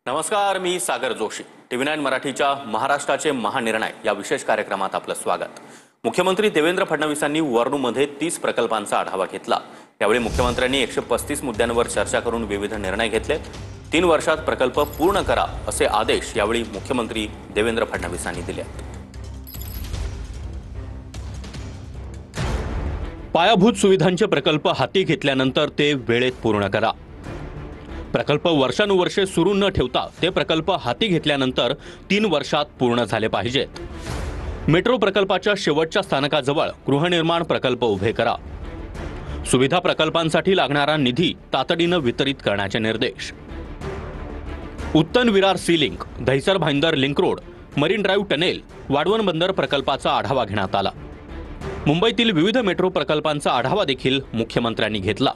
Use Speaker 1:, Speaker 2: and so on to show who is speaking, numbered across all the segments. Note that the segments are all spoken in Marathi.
Speaker 1: नमस्कार, मी सागर जोशी। TV9 मराठीच्या महाराष्ट्राचे महानिर्णय या विशेष कार्यक्रमात आपलं स्वागत। मुख्यमंत्री देवेंद्र फडणवीसांनी वरळूमध्ये 30 प्रकल्पांचा आढावा घेतला। यावेळी मुख्यमंत्र्यांनी 135 मुद्द्यांवर चर्चा करून विविध निर्णय घेतले। 3 वर्षात प्रकल्प पूर्ण करा असे आदेश यावेळी मुख्यमंत्री देवेंद्र फडणवीसांनी दिले। पायाभूत सुविधांचे प्रकल्प हाती घेतल्यानंतर ते वेळेत पूर्ण करा। प्रकल्प वर्षानुवर्षे सुरू न ठेवता ते प्रकल्प हाती घेतल्यानंतर 3 वर्षात पूर्ण झाले पाहिजेत। मेट्रो प्रकल्पाच्या शेवटच्या स्थानकाजवळ गृहनिर्माण प्रकल्प उभे करा। सुविधा प्रकल्पांसाठी लागणारा निधी तातडीने वितरित करण्याचे निर्देश। Uttan Virar sea link, Dahisar Bhayandar link road, marine drive tunnel, Vadhavan बंदर प्रकल्पाचा आढावा घेण्यात आला। मुंबईतील विविध मेट्रो प्रकल्पांचा आढावा देखील मुख्यमंत्र्यांनी घेतला।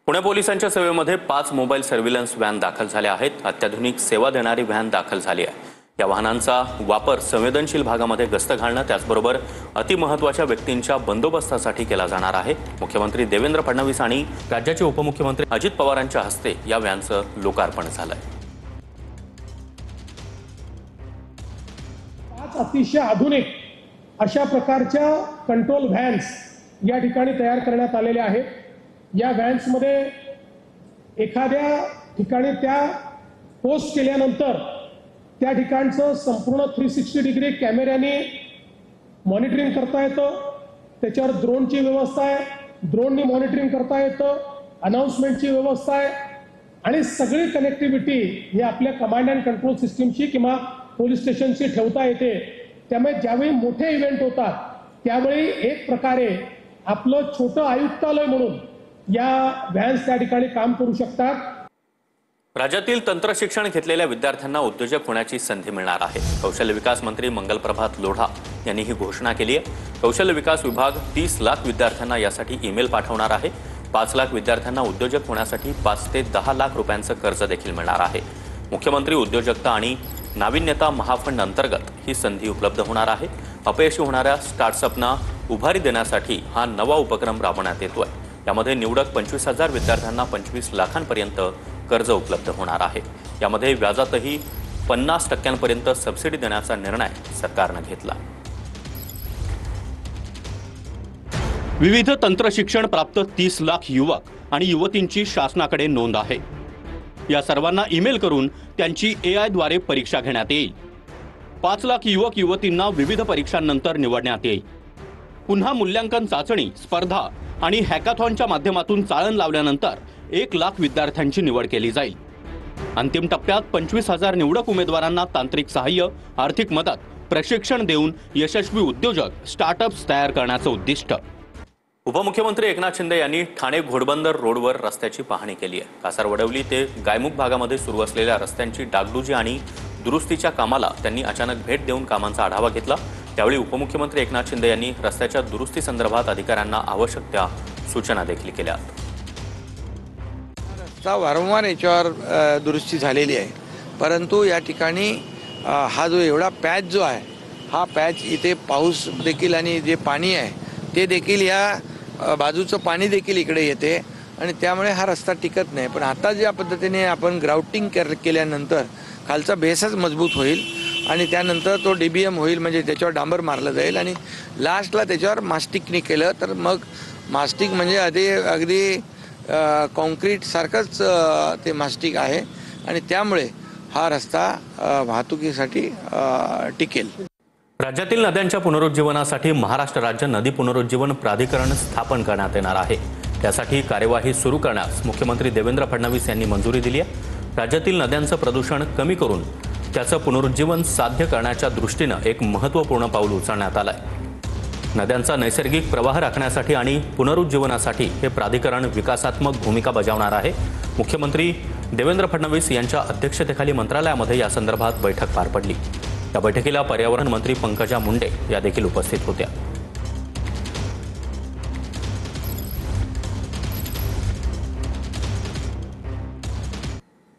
Speaker 1: पुणे पोलिसांच्या सेवेमध्ये 5 मोबाईल सर्व्हिलन्स व्हॅन दाखल झाल्या आहेत। अत्याधुनिक सेवा देणारी व्हॅन दाखल झाली आहे। या वाहनांचा वापर संवेदनशील भागामध्ये गस्त घालणं त्याचबरोबर अतिमहत्त्वाच्या व्यक्तींच्या बंदोबस्तासाठी केला जाणार आहे। मुख्यमंत्री देवेंद्र फडणवीस आणि राज्याचे उपमुख्यमंत्री अजित पवारांच्या हस्ते या व्हॅनचं लोकार्पण झालंय।
Speaker 2: 5 अतिशय आधुनिक अशा प्रकारच्या कंट्रोल व्हॅन्स या ठिकाणी तयार करण्यात आलेल्या आहेत। या व्हॅन्स मध्ये एखाद्या ठिकाणी त्या पोस्ट केल्यानंतर त्या ठिकाणचं संपूर्ण 360 डिग्री कॅमेऱ्याने मॉनिटरिंग करता येतं। त्याच्यावर ड्रोनची व्यवस्था आहे, ड्रोननी मॉनिटरिंग करता येतं, अनाउन्समेंटची व्यवस्था आहे आणि सगळी कनेक्टिव्हिटी ही आपल्या कमांड अँड कंट्रोल सिस्टीमशी किंवा पोलीस स्टेशनशी ठेवता येते। त्यामुळे ज्यावेळी मोठे इव्हेंट होतात त्यावेळी एक प्रकारे आपलं छोटं आयुक्तालय म्हणून या व्हॅन्स त्या ठिकाणी काम करू शकतात।
Speaker 1: राज्यातील तंत्र शिक्षण घेतलेल्या विद्यार्थ्यांना उद्योजक होण्याची संधी मिळणार आहे। कौशल्य विकास मंत्री मंगलप्रभात लोढा यांनी ही घोषणा केली आहे। कौशल्य विकास विभाग 30 लाख विद्यार्थ्यांना यासाठी ईमेल पाठवणार आहे। 5 लाख विद्यार्थ्यांना उद्योजक होण्यासाठी 5 ते 10 लाख रुपयांचं कर्ज देखील मिळणार आहे। मुख्यमंत्री उद्योजकता आणि नाविन्यता महाफंड अंतर्गत ही संधी उपलब्ध होणार आहे। अपयशी होणाऱ्या स्टार्टअपना उभारी देण्यासाठी हा नवा उपक्रम राबवण्यात येतोय। यामध्ये निवडक 25,000 विद्यार्थ्यांना 25 लाखांपर्यंत कर्ज उपलब्ध होणार आहे। यामध्ये व्याजातही 50% सबसिडी देण्याचा निर्णय सरकारने घेतला। विविध तंत्र शिक्षण प्राप्त 30 लाख युवक आणि युवतींची शासनाकडे नोंद आहे। या सर्वांना ईमेल करून त्यांची AI द्वारे परीक्षा घेण्यात येईल। 5 लाख युवक युवतींना विविध परीक्षांनंतर निवडण्यात येईल। पुन्हा मूल्यांकन चाचणी, स्पर्धा आणि हॅकाथॉनच्या माध्यमातून चाळण लावल्यानंतर 1 लाख विद्यार्थ्यांची निवड केली जाईल। अंतिम टप्प्यात 25,000 निवडक उमेदवारांना तांत्रिक सहाय्य, आर्थिक मदत, प्रशिक्षण देऊन यशस्वी उद्योजक स्टार्टअप्स तयार करण्याचं उद्दिष्ट। उपमुख्यमंत्री एकनाथ शिंदे यांनी ठाणे घोडबंदर रोडवर रस्त्याची पाहणी केली आहे। कासारवडवली ते गायमुख भागामध्ये सुरू असलेल्या रस्त्यांची डागडुजी आणि दुरुस्तीच्या कामाला त्यांनी अचानक भेट देऊन कामांचा आढावा घेतला। त्यावेळी उपमुख्यमंत्री एकनाथ शिंदे यांनी रस्त्याच्या दुरुस्ती संदर्भात अधिकाऱ्यांना आवश्यक त्या सूचना देखील केल्या।
Speaker 3: रस्ता वारंवार याच्यावर दुरुस्ती झालेली आहे, परंतु या ठिकाणी हा जो एवढा पॅच जो आहे, हा पॅच इथे पाऊस देखील आणि जे पाणी आहे ते देखील या बाजूचं पाणी देखील इकडे येते आणि त्यामुळे हा रस्ता टिकत नाही। पण आता ज्या पद्धतीने आपण ग्राउटिंग केल्यानंतर खालचा बेसच मजबूत होईल आणि त्यानंतर तो DBM होईल, म्हणजे त्याच्यावर डांबर मारलं जाईल आणि लास्टला त्याच्यावर मास्टिकने केलं तर मग मास्टिक म्हणजे अगदी कॉन्क्रीट सारखंच ते मास्टिक आहे आणि त्यामुळे हा रस्ता वाहतुकीसाठी टिकेल।
Speaker 1: राज्यातील नद्यांच्या पुनरुज्जीवनासाठी महाराष्ट्र राज्य नदी पुनरुज्जीवन प्राधिकरण स्थापन करण्यात येणार आहे। त्यासाठी कार्यवाही सुरू करण्यास मुख्यमंत्री देवेंद्र फडणवीस यांनी मंजुरी दिली आहे। राज्यातील नद्यांचं प्रदूषण कमी करून त्याचं पुनरुज्जीवन साध्य करण्याच्या दृष्टीनं एक महत्त्वपूर्ण पाऊल उचलण्यात आलंय। नद्यांचा नैसर्गिक प्रवाह राखण्यासाठी आणि पुनरुज्जीवनासाठी हे प्राधिकरण विकासात्मक भूमिका बजावणार आहे। मुख्यमंत्री देवेंद्र फडणवीस यांच्या अध्यक्षतेखाली मंत्रालयामध्ये या संदर्भात बैठक पार पडली। या बैठकीला पर्यावरण मंत्री पंकजा मुंडे या देखील उपस्थित होत्या।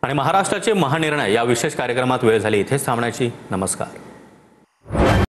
Speaker 1: आणि महाराष्ट्राचे महानिर्णय या विशेष कार्यक्रमात वेळ झाली इथेच थांबण्याची। नमस्कार।